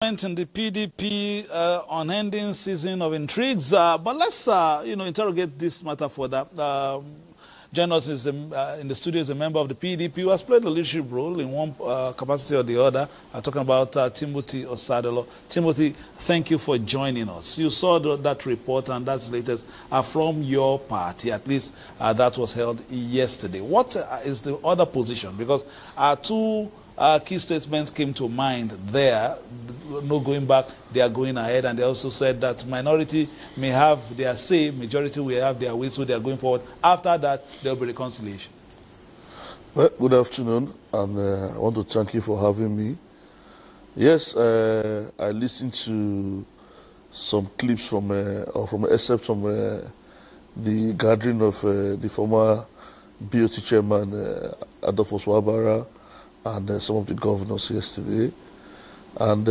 In the PDP unending season of intrigues, but let's interrogate this matter further. Join us in the studio is a member of the PDP who has played a leadership role in one capacity or the other. I'm talking about Timothy Osadolo. Timothy, thank you for joining us. You saw that report, and that's latest from your party. At least that was held yesterday. What is the other position? Because two key statements came to mind there. No going back, they are going ahead, and they also said that minority may have their say, majority will have their way, so they are going forward. After that, there will be reconciliation. Well, good afternoon, and I want to thank you for having me. Yes, I listened to some clips from excerpts from the gathering of the former BOT chairman, Adolphus Wabara, and some of the governors yesterday. And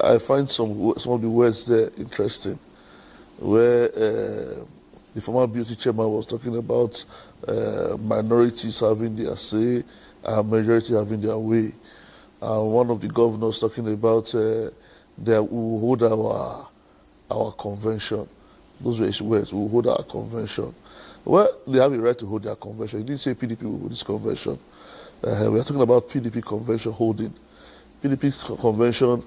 I find some of the words there interesting, where the former BOT chairman was talking about minorities having their say and majority having their way. And one of the governors talking about that we will hold our convention. Those were his words, we will hold our convention. Well, they have a right to hold their convention. He didn't say PDP will hold this convention. We are talking about PDP Convention holding. PDP Convention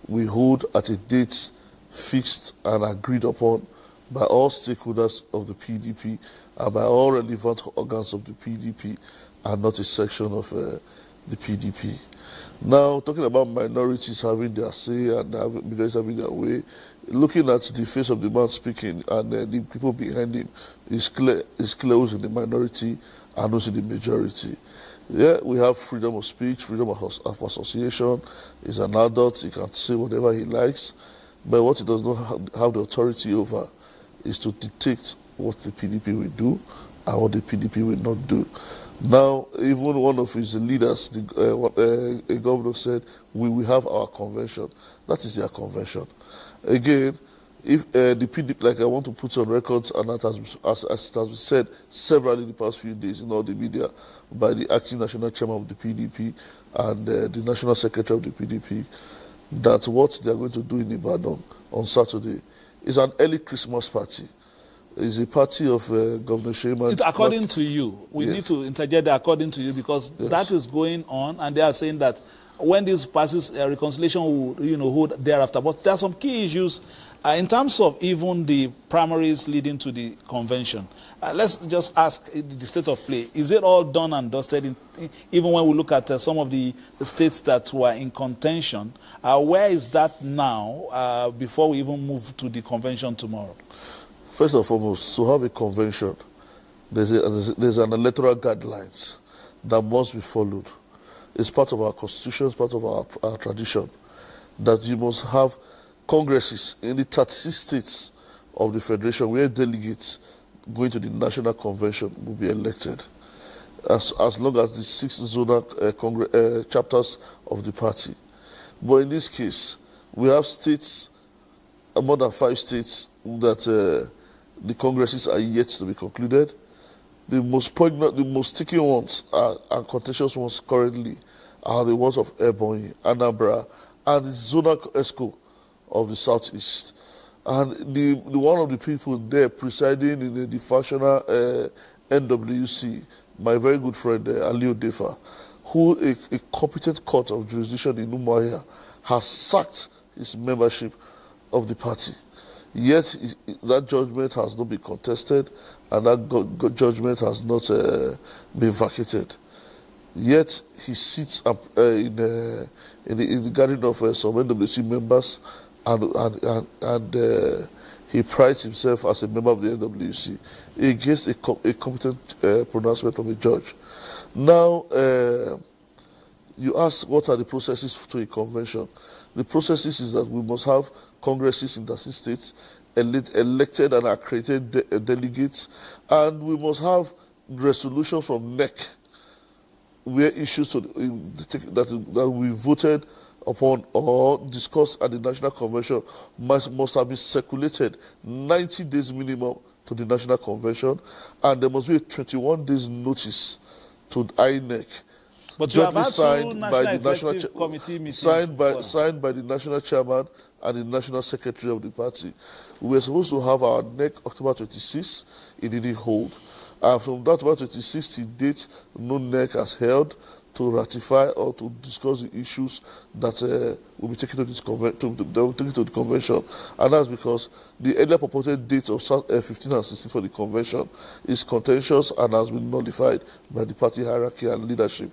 we hold at a date fixed and agreed upon by all stakeholders of the PDP and by all relevant organs of the PDP and not a section of the PDP. Now, talking about minorities having their say and minorities having their way, looking at the face of the man speaking and the people behind him is clear who's in the minority and who's in the majority. Yeah, we have freedom of speech, freedom of association. He's an adult, he can say whatever he likes, but what he does not have the authority over is to dictate what the PDP will do and what the PDP will not do. Now, even one of his leaders, a governor said, we will have our convention. That is their convention. Again, if the PDP, like I want to put on records, and that as it has been said several in the past few days in all the media by the acting national chairman of the PDP and the national secretary of the PDP, that what they are going to do in Ibadan on Saturday is an early Christmas party. It's a party of Governor Sheman. According to you, we need to interject that according to you, because that is going on, and they are saying that when this passes, reconciliation will hold thereafter. But there are some key issues in terms of even the primaries leading to the convention. Let's just ask the state of play. Is it all done and dusted? Even when we look at some of the states that were in contention, where is that now before we even move to the convention tomorrow? First and foremost, to have a convention, there's an electoral guidelines that must be followed. It's part of our constitution, it's part of our tradition, that you must have congresses in the 36 states of the federation where delegates going to the national convention will be elected, as long as the 6 zonal chapters of the party. But in this case, we have states, more than 5 states, that the congresses are yet to be concluded. The most poignant, the most sticky ones and contentious ones currently are the ones of Ebonyi, Anambra, and the zonal ESCO of the southeast. And the one of the people there presiding in the factional NWC, my very good friend Alio Defa, who a competent court of jurisdiction in Umuahia has sacked his membership of the party. Yet that judgment has not been contested, and that judgment has not been vacated. Yet he sits up in the gathering of some NWC members, and he prides himself as a member of the NWC against a competent pronouncement from a judge. Now, you ask what are the processes to a convention. The processes is that we must have congresses in the states, elected and accredited delegates, and we must have resolutions from NEC where issues that we voted upon or discussed at the National Convention must have been circulated 90 days minimum to the National Convention, and there must be a 21 days notice to INEC But you have had signed by the National Committee meetings. Signed by the National Chairman and the National Secretary of the party. We were supposed to have our next October 26th. It didn't hold. And from that October 26th to date, no NEC has held to ratify or to discuss the issues that will be taken to this to the convention. And that's because the earlier purported date of 15 and 16 for the convention is contentious and has been nullified by the party hierarchy and leadership.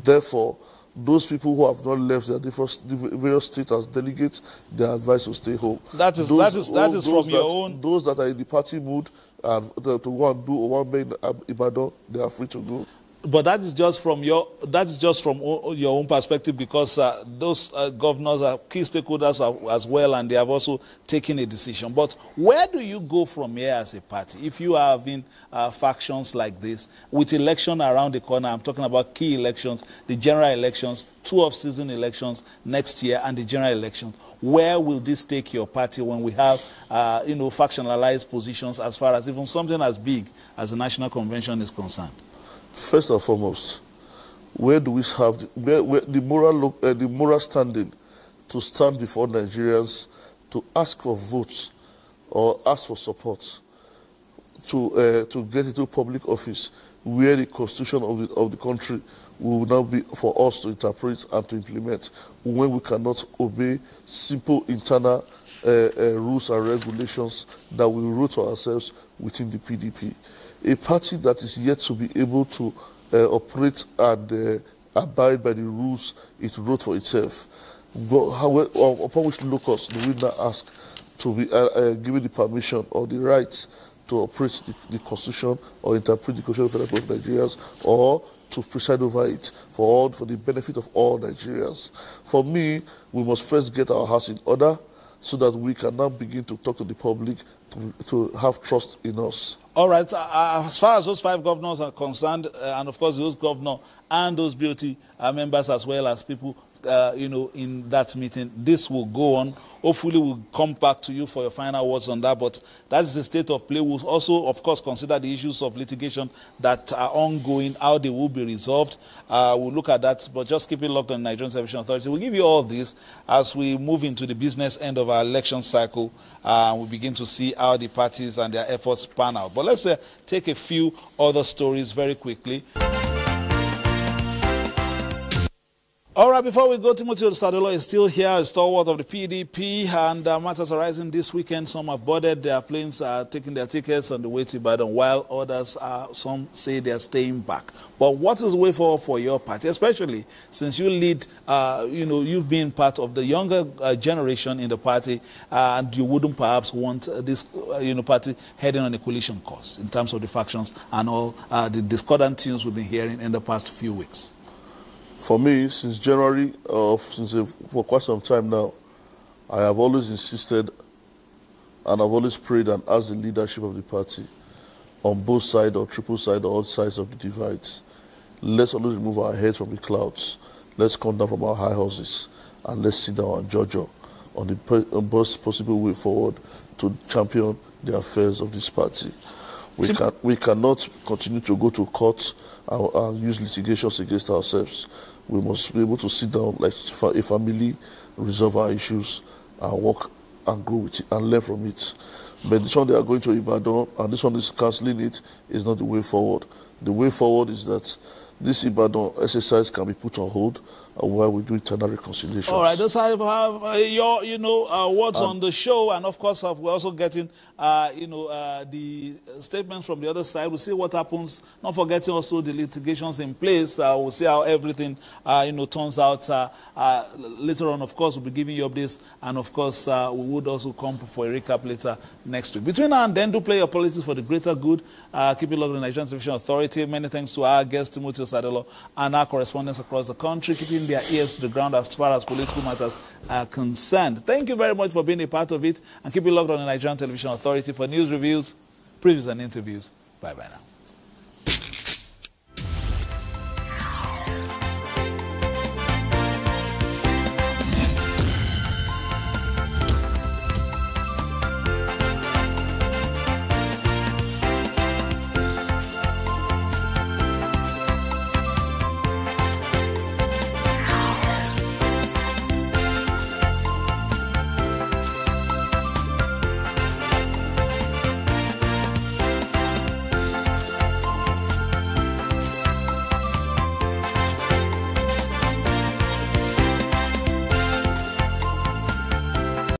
Therefore, those people who have not left their various states as delegates, they are advised to stay home. That is from your own. Those that are in the party mood and to go and do one main Ibadan, they are free to go. But that is just from your own perspective, because those governors are key stakeholders as well, and they have also taken a decision. But where do you go from here as a party if you are having factions like this with election around the corner? I'm talking about key elections, the general elections, 2 off-season elections next year, and the general elections. Where will this take your party when we have factionalized positions as far as even something as big as the National Convention is concerned? First and foremost, where do we have the moral standing to stand before Nigerians to ask for votes or ask for support to get into public office, where the constitution of the country will now be for us to interpret and to implement, when we cannot obey simple internal rules and regulations that we wrote to ourselves within the PDP. A party that is yet to be able to operate and abide by the rules it wrote for itself. Upon which locus do we now ask to be given the permission or the right to operate the constitution or interpret the constitution of the Federal Government of Nigerians, or to preside over it for the benefit of all Nigerians? For me, we must first get our house in order so that we can now begin to talk to the public to have trust in us. All right. As far as those 5 governors are concerned, and of course those governors and those BOT members as well as people, in that meeting, this will go on. Hopefully we'll come back to you for your final words on that, but that is the state of play. We'll also, of course, consider the issues of litigation that are ongoing, how they will be resolved. We'll look at that, but just keep it locked on the Nigerian Television Authority. We'll give you all this as we move into the business end of our election cycle. We begin to see how the parties and their efforts pan out. But let's take a few other stories very quickly. All right, before we go, Timothy Osadolo is still here, a stalwart of the PDP, and matters arising this weekend. Some have boarded their planes, taking their tickets on the way to Ibadan, while others, some say they are staying back. But what is the way forward for your party, especially since you lead, you've been part of the younger generation in the party, and you wouldn't perhaps want this, party heading on a coalition course in terms of the factions and all the discordant tunes we've been hearing in the past few weeks? For me, since January, for quite some time now, I have always insisted and I've always prayed and asked the leadership of the party on both sides or triple side or all sides of the divides. Let's always remove our heads from the clouds. Let's come down from our high horses and let's sit down and judge on the best possible way forward to champion the affairs of this party. We cannot continue to go to court and use litigations against ourselves. We must be able to sit down like a family, resolve our issues, and work and grow with it and learn from it. But this one they are going to Ibadan, and this one is cancelling it, is not the way forward. The way forward is that this Ibadan exercise can be put on hold while we do internal reconciliations. All right, those have your, words on the show, and of course we're also getting, the statements from the other side. We'll see what happens. Not forgetting also the litigations in place. We'll see how everything, turns out. Later on, of course, we'll be giving you updates, and of course, we would also come for a recap later next week. Between now and then, do play your politics for the greater good. Keep it locked on the Nigerian Television Authority. Many thanks to our guest, Timothy Osadolo, and our correspondents across the country, keeping their ears to the ground as far as political matters are concerned. Thank you very much for being a part of it, and keep it locked on the Nigerian Television Authority for news reviews, previews, and interviews. Bye-bye now.